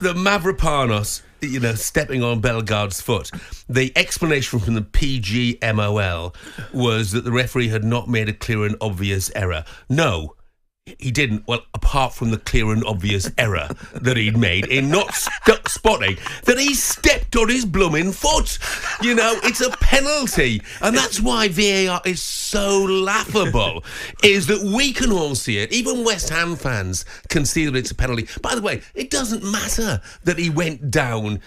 the Mavropanos, stepping on Bellegarde's foot, the explanation from the PGMOL was that the referee had not made a clear and obvious error. No, he didn't. Well, apart from the clear and obvious error that he'd made in not spotting that he stepped on his blooming foot. It's a penalty. And that's why VAR is so laughable, is that we can all see it. Even West Ham fans can see that it's a penalty. By the way, it doesn't matter that he went down,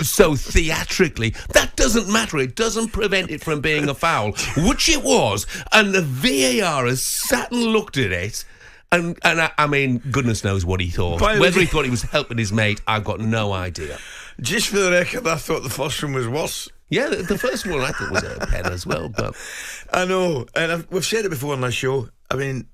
so theatrically. That doesn't matter. It doesn't prevent it from being a foul, which it was. And the VAR has sat and looked at it. And I mean, goodness knows what he thought. Whether he thought he was helping his mate, I've got no idea. Just for the record, I thought the first one was worse. Yeah, the first one I thought was a pen as well. But I know, and we've said it before on this show. I mean,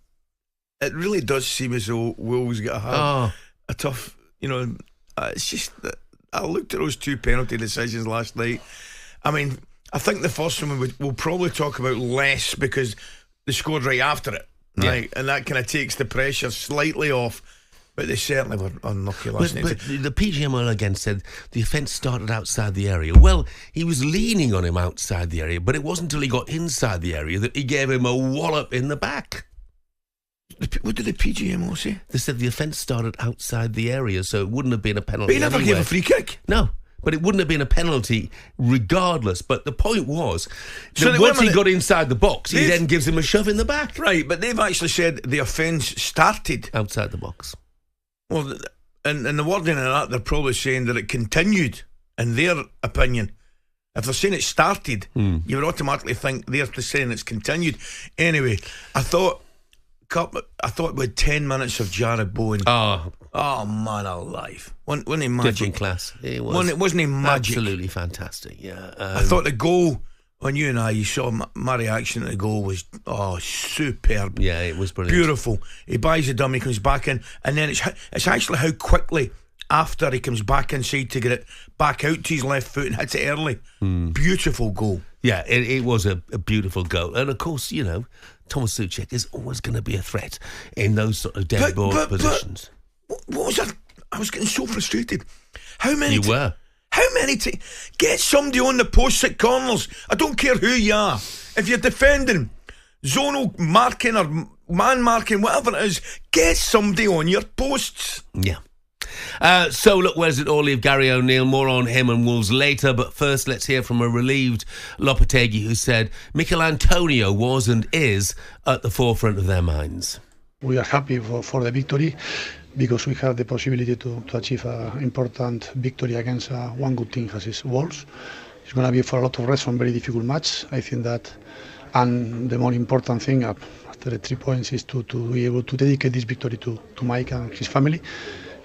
it really does seem as though Wolves get a tough, it's just that I looked at those two penalty decisions last night. I mean, I think the first one we'll probably talk about less because they scored right after it. Right, and that kind of takes the pressure slightly off, but they certainly were unlucky last night. But the PGMOL again said the offence started outside the area. Well, he was leaning on him outside the area, but it wasn't until he got inside the area that he gave him a wallop in the back. What did the PGMOL say? They said the offence started outside the area, so it wouldn't have been a penalty. But he never gave a free kick. No. But it wouldn't have been a penalty regardless. But the point was that once he got inside the box, he then gives him a shove in the back. Right, but they've actually said the offence started outside the box. Well, and the wording of that, they're probably saying that it continued, in their opinion. If they're saying it started, you would automatically think they're saying it's continued. Anyway, I thought we had 10 minutes of Jared Bowen. Oh man alive. Wasn't he magic? Judging class. Wasn't he magic? Absolutely fantastic, yeah. I thought the goal, on you and I, you saw my reaction to the goal was, superb. Yeah, it was brilliant. Beautiful. He buys the dummy, comes back in, and then it's actually how quickly after he comes back inside to get it back out to his left foot and hits it early. Beautiful goal. Yeah, it was a beautiful goal. And of course, Thomas Souček is always going to be a threat in those sort of dead ball positions. What was that? I was getting so frustrated. How many? You were. How many? Get somebody on the posts at corners. I don't care who you are. If you're defending, zonal marking or man marking, whatever it is, get somebody on your posts. Yeah. So look, where's it all leave Gary O'Neill? More on him and Wolves later, but first let's hear from a relieved Lopetegui who said Mikel Antonio was and is at the forefront of their minds. We are happy for the victory because we have the possibility to achieve an important victory against one good team as is Wolves. It's going to be for a lot of rest from very difficult match. I think that, and the more important thing after the 3 points is to be able to dedicate this victory to Mike and his family.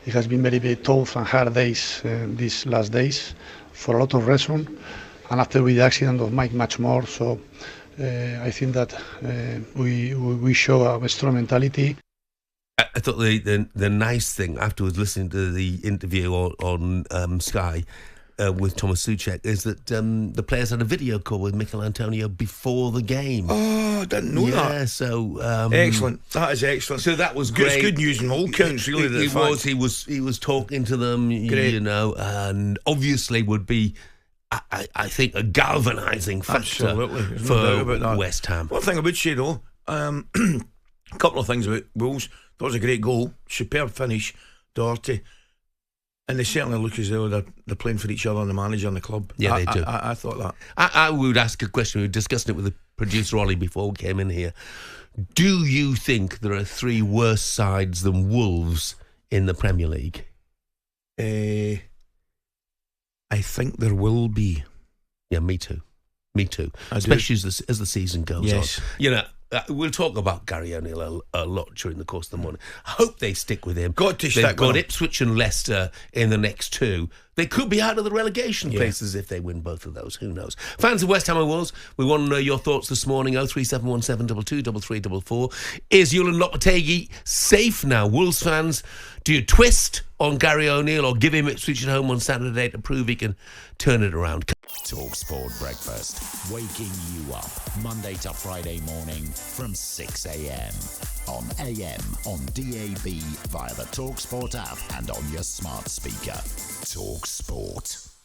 It has been very, very tough and hard days these last days for a lot of reason, and after with the accident of Mike much more. So I think that we show a strong mentality. I thought the nice thing afterwards, listening to the interview on Sky with Thomas Souček, is that the players had a video call with Mikel Antonio before the game. Oh, I didn't know that. Yeah, so excellent. That is excellent. So that was great. It's good news in all counts, really. He was talking to them, great. And obviously would be, I think, a galvanising factor for West Ham. One thing I would say though, a couple of things about Wolves. That was a great goal, superb finish, Doherty. And they certainly look as though they're playing for each other and the manager and the club. Yeah, they do. I thought that. I would ask a question. We were discussing it with the producer, Ollie, before we came in here. Do you think there are 3 worse sides than Wolves in the Premier League? I think there will be. Yeah, me too. Especially as the season goes on. We'll talk about Gary O'Neill a lot during the course of the morning. I hope they stick with him. They've got Ipswich and Leicester in the next 2. They could be out of the relegation places if they win both of those. Who knows? Fans of West Ham and Wolves, we want to know your thoughts this morning. 03717 22 3344. Is Julian Lopetegui safe now? Wolves fans, do Do you twist on Gary O'Neill or give him Ipswich at home on Saturday to prove he can turn it around? talkSPORT Breakfast, waking you up Monday to Friday morning from 6 a.m. on AM, on DAB, via the talkSPORT app and on your smart speaker. talkSPORT.